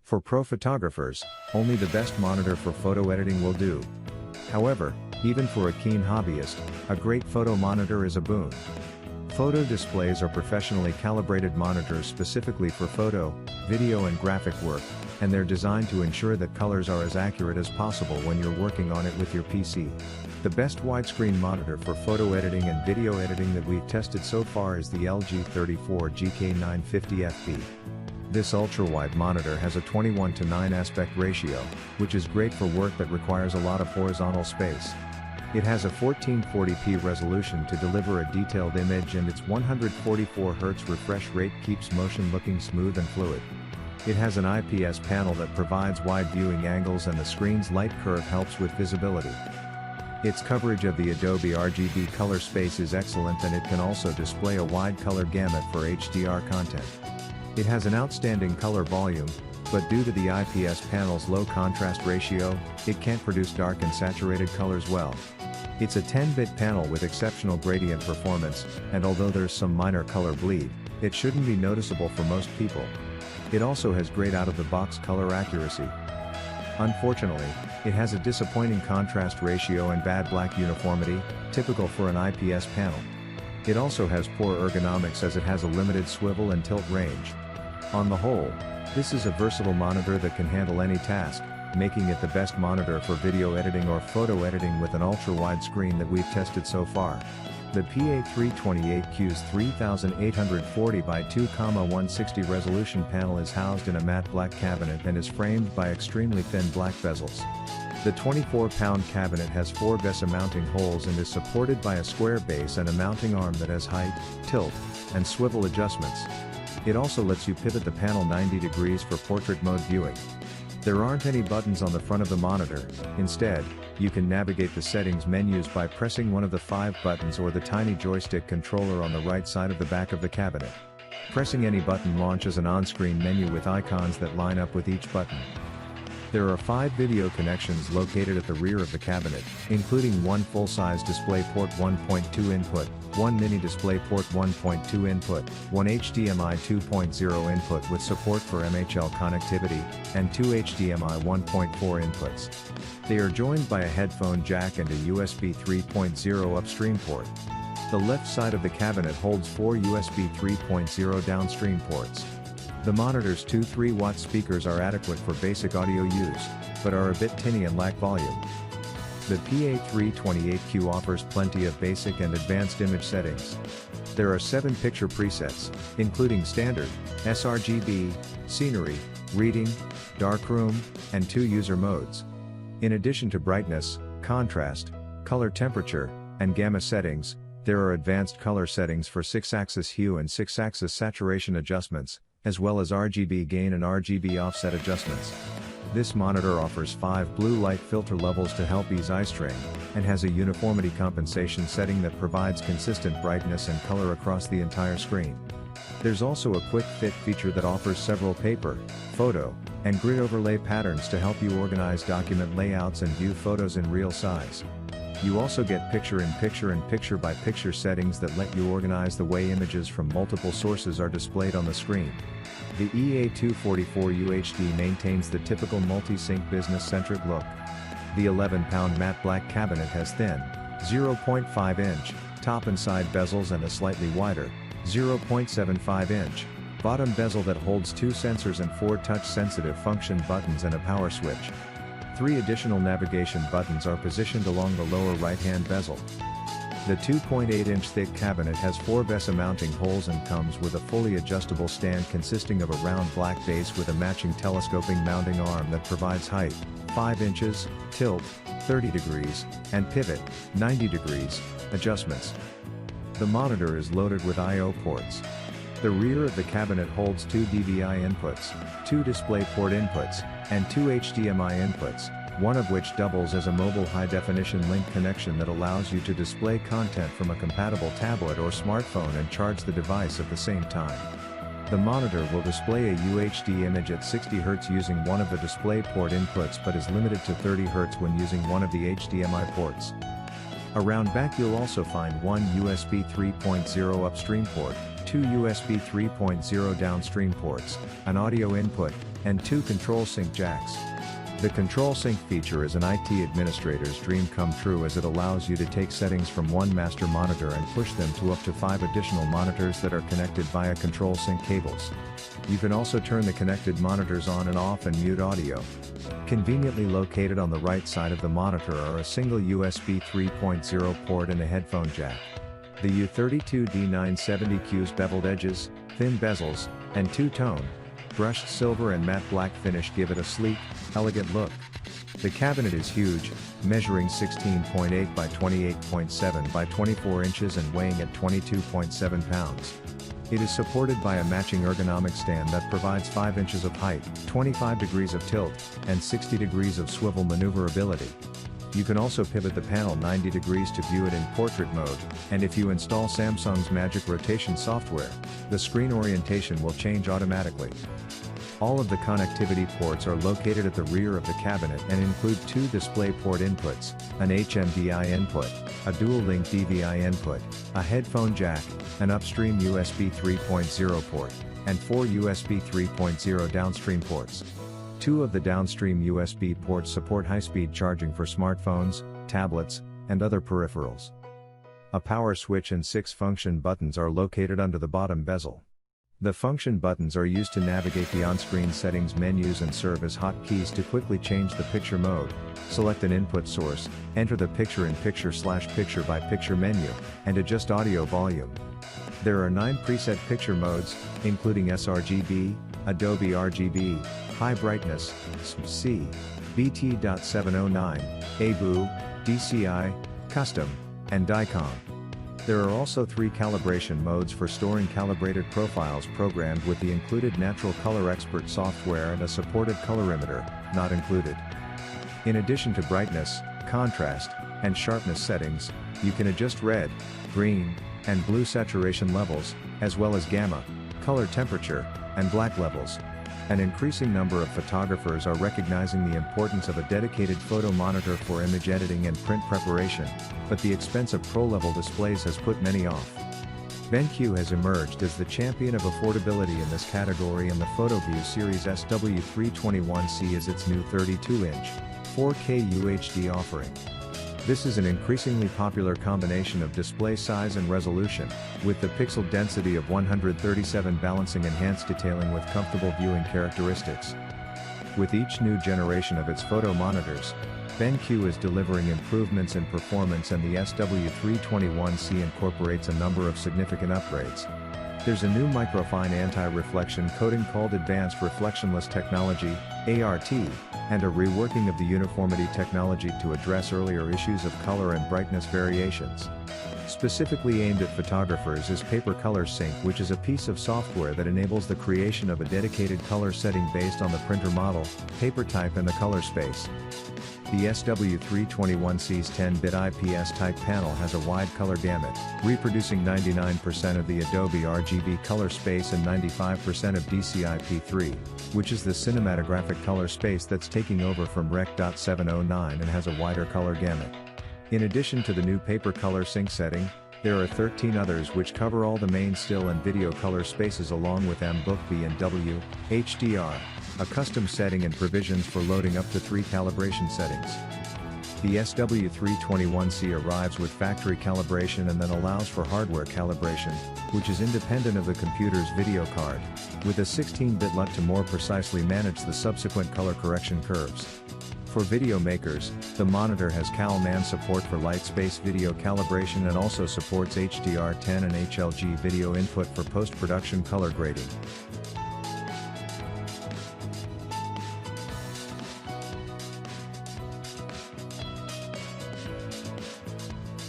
For pro photographers, only the best monitor for photo editing will do. However, even for a keen hobbyist, a great photo monitor is a boon. Photo displays are professionally calibrated monitors specifically for photo, video and graphic work, and they're designed to ensure that colors are as accurate as possible when you're working on it with your PC. The best widescreen monitor for photo editing and video editing that we've tested so far is the LG 34 GK950FB. This ultra-wide monitor has a 21:9 aspect ratio, which is great for work that requires a lot of horizontal space. It has a 1440p resolution to deliver a detailed image, and its 144Hz refresh rate keeps motion looking smooth and fluid. It has an IPS panel that provides wide viewing angles, and the screen's light curve helps with visibility. Its coverage of the Adobe RGB color space is excellent, and it can also display a wide color gamut for HDR content. It has an outstanding color volume, but due to the IPS panel's low contrast ratio, it can't produce dark and saturated colors well. It's a 10-bit panel with exceptional gradient performance, and although there's some minor color bleed, it shouldn't be noticeable for most people. It also has great out-of-the-box color accuracy. Unfortunately, it has a disappointing contrast ratio and bad black uniformity, typical for an IPS panel. It also has poor ergonomics as it has a limited swivel and tilt range. On the whole, this is a versatile monitor that can handle any task, making it the best monitor for video editing or photo editing with an ultra-wide screen that we've tested so far. The PA328Q's 3840 by 2,160 resolution panel is housed in a matte black cabinet and is framed by extremely thin black bezels. The 24-pound cabinet has 4 VESA mounting holes and is supported by a square base and a mounting arm that has height, tilt, and swivel adjustments. It also lets you pivot the panel 90 degrees for portrait mode viewing. There aren't any buttons on the front of the monitor. Instead, you can navigate the settings menus by pressing one of the 5 buttons or the tiny joystick controller on the right side of the back of the cabinet. Pressing any button launches an on-screen menu with icons that line up with each button. There are 5 video connections located at the rear of the cabinet, including one full-size DisplayPort 1.2 input, one mini DisplayPort 1.2 input, one HDMI 2.0 input with support for MHL connectivity, and 2 HDMI 1.4 inputs. They are joined by a headphone jack and a USB 3.0 upstream port. The left side of the cabinet holds 4 USB 3.0 downstream ports. The monitor's 2 3-watt speakers are adequate for basic audio use, but are a bit tinny and lack volume. The PA328Q offers plenty of basic and advanced image settings. There are 7 picture presets, including standard, sRGB, scenery, reading, darkroom, and 2 user modes. In addition to brightness, contrast, color temperature, and gamma settings, there are advanced color settings for 6-axis hue and 6-axis saturation adjustments, as well as RGB gain and RGB offset adjustments. This monitor offers 5 blue light filter levels to help ease eye strain, and has a uniformity compensation setting that provides consistent brightness and color across the entire screen. There's also a quick fit feature that offers several paper, photo, and grid overlay patterns to help you organize document layouts and view photos in real size. You also get picture-in-picture and picture-by-picture settings that let you organize the way images from multiple sources are displayed on the screen. The EA244 UHD maintains the typical multi-sync business-centric look. The 11-pound matte black cabinet has thin, 0.5-inch, top and side bezels and a slightly wider, 0.75-inch, bottom bezel that holds 2 sensors and 4 touch-sensitive function buttons and a power switch. 3 additional navigation buttons are positioned along the lower right-hand bezel. The 2.8-inch thick cabinet has 4 VESA mounting holes and comes with a fully adjustable stand consisting of a round black base with a matching telescoping mounting arm that provides height, 5 inches, tilt, 30 degrees, and pivot, 90 degrees, adjustments. The monitor is loaded with I/O ports. The rear of the cabinet holds 2 DVI inputs, 2 DisplayPort inputs, and 2 HDMI inputs, one of which doubles as a mobile high-definition link connection that allows you to display content from a compatible tablet or smartphone and charge the device at the same time. The monitor will display a UHD image at 60 Hz using one of the DisplayPort inputs but is limited to 30 Hz when using one of the HDMI ports. Around back you'll also find one USB 3.0 upstream port, 2 USB 3.0 downstream ports, an audio input, and 2 control sync jacks. The control sync feature is an IT administrator's dream come true, as it allows you to take settings from one master monitor and push them to up to 5 additional monitors that are connected via control sync cables. You can also turn the connected monitors on and off and mute audio. Conveniently located on the right side of the monitor are a single USB 3.0 port and a headphone jack. The U32D970Q's beveled edges, thin bezels, and two-tone, brushed silver and matte black finish give it a sleek, elegant look. The cabinet is huge, measuring 16.8 by 28.7 by 24 inches and weighing at 22.7 pounds. It is supported by a matching ergonomic stand that provides 5 inches of height, 25 degrees of tilt, and 60 degrees of swivel maneuverability. You can also pivot the panel 90 degrees to view it in portrait mode, and if you install Samsung's Magic Rotation software, the screen orientation will change automatically. All of the connectivity ports are located at the rear of the cabinet and include 2 DisplayPort inputs, an HMDI input, a dual-link DVI input, a headphone jack, an upstream USB 3.0 port, and 4 USB 3.0 downstream ports. 2 of the downstream USB ports support high-speed charging for smartphones, tablets, and other peripherals. A power switch and 6 function buttons are located under the bottom bezel. The function buttons are used to navigate the on-screen settings menus and serve as hotkeys to quickly change the picture mode, select an input source, enter the picture-in-picture/picture-by-picture menu, and adjust audio volume. There are 9 preset picture modes, including sRGB, Adobe RGB, High Brightness, SMC, BT.709, ABU, DCI, Custom, and DICOM. There are also 3 calibration modes for storing calibrated profiles programmed with the included Natural Color Expert software, and a supported colorimeter, not included. In addition to brightness, contrast, and sharpness settings, you can adjust red, green, and blue saturation levels, as well as gamma, color temperature, and black levels. An increasing number of photographers are recognizing the importance of a dedicated photo monitor for image editing and print preparation, but the expense of pro-level displays has put many off. BenQ has emerged as the champion of affordability in this category, and the PhotoView Series SW321C is its new 32-inch, 4K UHD offering. This is an increasingly popular combination of display size and resolution, with the pixel density of 137 balancing enhanced detailing with comfortable viewing characteristics. With each new generation of its photo monitors, BenQ is delivering improvements in performance, and the SW321C incorporates a number of significant upgrades. There's a new microfine anti-reflection coating called Advanced Reflectionless Technology, ART, and a reworking of the uniformity technology to address earlier issues of color and brightness variations. Specifically aimed at photographers is Paper Color Sync, which is a piece of software that enables the creation of a dedicated color setting based on the printer model, paper type, and the color space. The SW321C's 10-bit IPS-type panel has a wide color gamut, reproducing 99% of the Adobe RGB color space and 95% of DCI-P3, which is the cinematographic color space that's taking over from Rec.709 and has a wider color gamut. In addition to the new Paper Color Sync setting, there are 13 others which cover all the main still and video color spaces, along with MBookB and W, HDR, a custom setting, and provisions for loading up to 3 calibration settings. The SW321C arrives with factory calibration and then allows for hardware calibration, which is independent of the computer's video card, with a 16-bit LUT to more precisely manage the subsequent color correction curves. For video makers, the monitor has CalMan support for light space video calibration and also supports HDR10 and HLG video input for post-production color grading.